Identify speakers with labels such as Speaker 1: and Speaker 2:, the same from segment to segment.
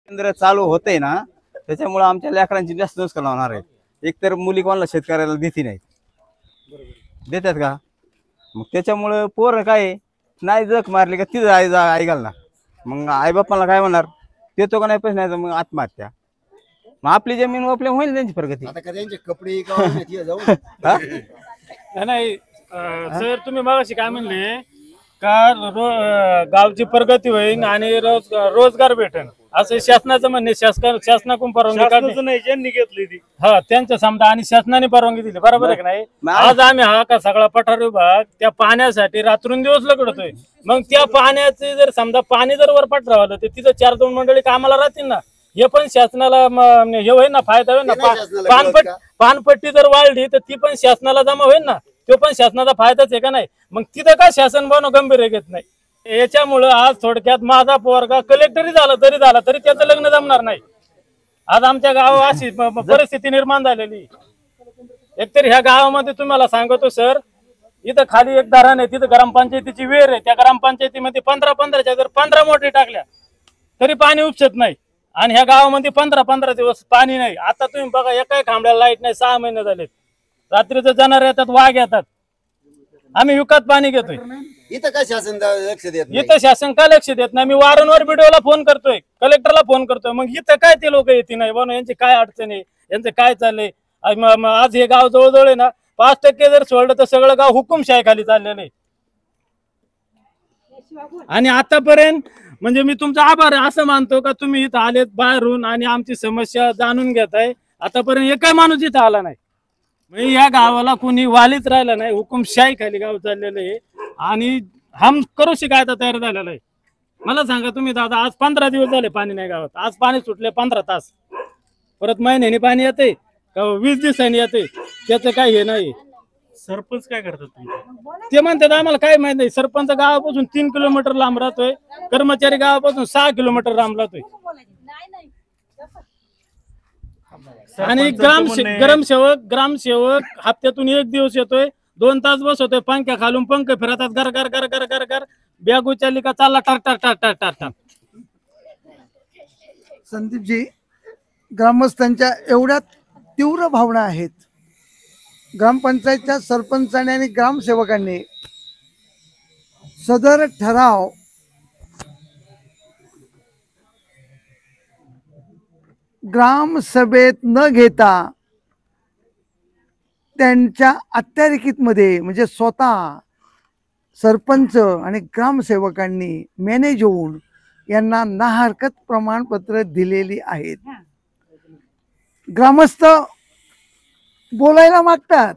Speaker 1: केंद्र चालू होते ना, त्याच्यामुळे आमच्या लेकरांची जास्त नुकसान होणार आहे. एकतर मुली कोणाला शेतकऱ्याला देती नाहीत, देतात का? मग त्याच्यामुळं पोरं काय नाही जग मारली का तिथं आई घालणार. मग आई बापाला काय म्हणणार, देतो का नाही पैसे, नाही तर मग आत्महत्या. मग आपली जमीन आपल्या होईल त्यांची प्रगती.
Speaker 2: आता का त्यांचे कपडे जाऊ
Speaker 1: हा?
Speaker 3: नाही सर, तुम्ही मगाशी काय म्हणले का गावची प्रगती होईल आणि रोजगार भेटेल असं शासनाचं म्हणणे. शासनाकडून परवानगी काढली ज्यांनी घेतली ती, हा त्यांचं समजा, आणि शासनाने परवानगी दिली, बरोबर आहे की नाही? आज आम्ही हा का सगळा पठार विभाग त्या पाण्यासाठी रात्रंदिवस लगडतोय. मग त्या पाण्याचे जर समजा पाणी जर वर पठरावलं तर तिथं 4-2 मंडळी कामाला राहतील ना. हे पण शासनाला हे होईल ना, फायदा होईल ना. पानपट्टी जर वाढली तर ती पण शासनाला जमा होईल ना, तो पण शासनाचा फायदाच आहे का नाही? मग तिथं का शासन गंभीर घेत नाही? याच्यामुळं आज थोडक्यात माझा पोरगा कलेक्टरी झाला तरी त्याचं लग्न जमणार नाही. आज आमच्या गावात अशी परिस्थिती निर्माण झालेली. एकतरी ह्या गावामध्ये तुम्हाला सांगतो सर, इथं खाली एक धरण आहे, तिथं ग्रामपंचायतीची विहीर आहे. त्या ग्रामपंचायतीमध्ये 15-15च्या जर 15 मोटरी टाकल्या तरी पाणी उपसत नाही. आणि ह्या गावामध्ये 15-15 दिवस पाणी नाही. आता तुम्ही बघा, एकाही खांबळ्याला लाईट नाही, 6 महिने झालेत. रात्रीचं जनावर येतात, वाघ येतात, आम्ही विकत पाणी घेतोय.
Speaker 2: इथं काय शासन लक्ष देत नाही?
Speaker 3: इथं शासन का लक्ष देत नाही? मी वारंवार व्हिडिओला फोन करतोय, कलेक्टरला फोन करतोय. मग इथं काय ते लोक येते नाही बनव, यांची काय अडचण आहे, यांचं काय चाललंय? आज हे गाव जवळजवळ आहे ना, 5% जर सोडलं तर सगळं गाव हुकुमशाही खाली चाललेलं आहे. आणि आतापर्यंत म्हणजे मी तुमचा आभार असं मानतो का तुम्ही इथं आलेत बाहेरून आणि आमची समस्या जाणून घेताय. आतापर्यंत एकही माणूस इथं आला नाही. म्हणजे या गावाला कोणी वालीच राहिला नाही, हुकुमशाही खाली गाव चाललेलं आहे. आणि हम करू शिकायचा तयार झालेला आहे. मला सांगा तुम्ही दादा, आज 15 दिवस झाले पाणी नाही गावात. आज पाणी सुटले 15 तास, परत महिन्याने पाणी येते का 20 दिवसांनी येते, त्याचं काही हे नाही.
Speaker 4: सरपंच काय करतात
Speaker 3: ते म्हणतात आम्हाला काय माहित नाही. सरपंच गावापासून 3 किलोमीटर लांब राहतोय, कर्मचारी गावापासून 6 किलोमीटर लांब राहतोय. आणि ग्रामसेवक हप्त्यातून 1 दिवस येतोय, 2 तास बसवतोय, पंख्या खालून पंख फिरतात, गर गर गर गर गर गर बॅग उचलली का चालला टाक टाक टाक टाक टाक टाक.
Speaker 5: संदीपजी, ग्रामस्थांच्या एवढ्या तीव्र भावना आहेत. ग्रामपंचायतच्या सरपंचाने आणि ग्रामसेवकांनी सदर ठराव ग्रामसभेत न घेता त्यांच्या अत्यारिकीतमध्ये, म्हणजे स्वतः सरपंच आणि ग्रामसेवकांनी मॅनेज होऊन यांना नाहरकत प्रमाणपत्र दिलेली आहेत. ग्रामस्थ बोलायला मागतात,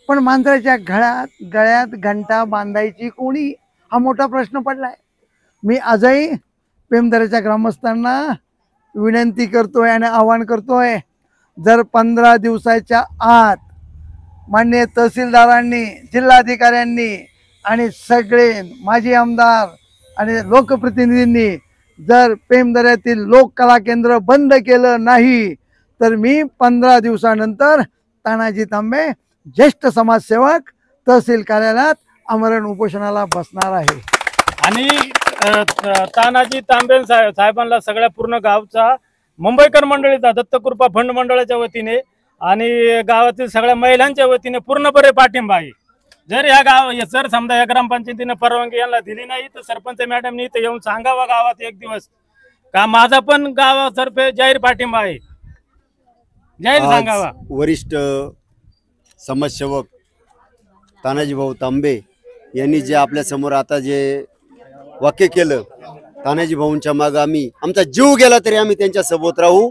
Speaker 5: पण मांजराच्या गळ्यात घंटा बांधायची कोणी, हा मोठा प्रश्न पडलाय. मी आजही पेमदऱ्याच्या ग्रामस्थांना विनंती करतोय आणि आवाहन करतोय, जर 15 दिवसाच्या आत माननीय तहसीलदारांनी, जिल्हाधिकाऱ्यांनी आणि सगळे माजी आमदार आणि लोकप्रतिनिधींनी जर पेमदऱ्यातील लोककला केंद्र बंद केलं नाही तर मी 15 दिवसानंतर तानाजी तांबे, ज्येष्ठ समाजसेवक, तहसील कार्यालयात आमरण उपोषणाला बसणार आहे.
Speaker 3: आणि तानाजी तांबे साहेबांना सगळ्या पूर्ण गावचा, मुंबईकर मंडळीचा, दत्तकृपा फंड मंडळाच्या वतीने आणि गावातील सगळ्या महिलांच्या वतीने पूर्णपणे पाठिंबा आहे. जर समजा या ग्रामपंचायतीने परवानगी यांना दिली नाही तर सरपंच मॅडमनी इथे येऊन सांगावा गावात एक दिवस का माझा पण गावातर्फे जाहीर पाठिंबा आहे, जाहीर सांगावा.
Speaker 2: वरिष्ठ समाजसेवक तानाजी भाऊ तांबे यांनी जे आपल्या समोर आता जे वाक्य केलं, तानाजी भाऊंच्या मागे आम्ही, आमचा जीव गेला तरी आम्ही त्यांच्या सोबत राहू.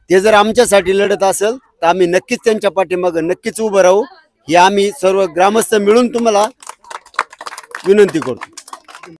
Speaker 2: ते जर आमच्यासाठी लढत असेल तर आम्ही नक्कीच त्यांच्या पाठीमागे नक्कीच उभं राहू. हे आम्ही सर्व ग्रामस्थ मिळून तुम्हाला विनंती करतो.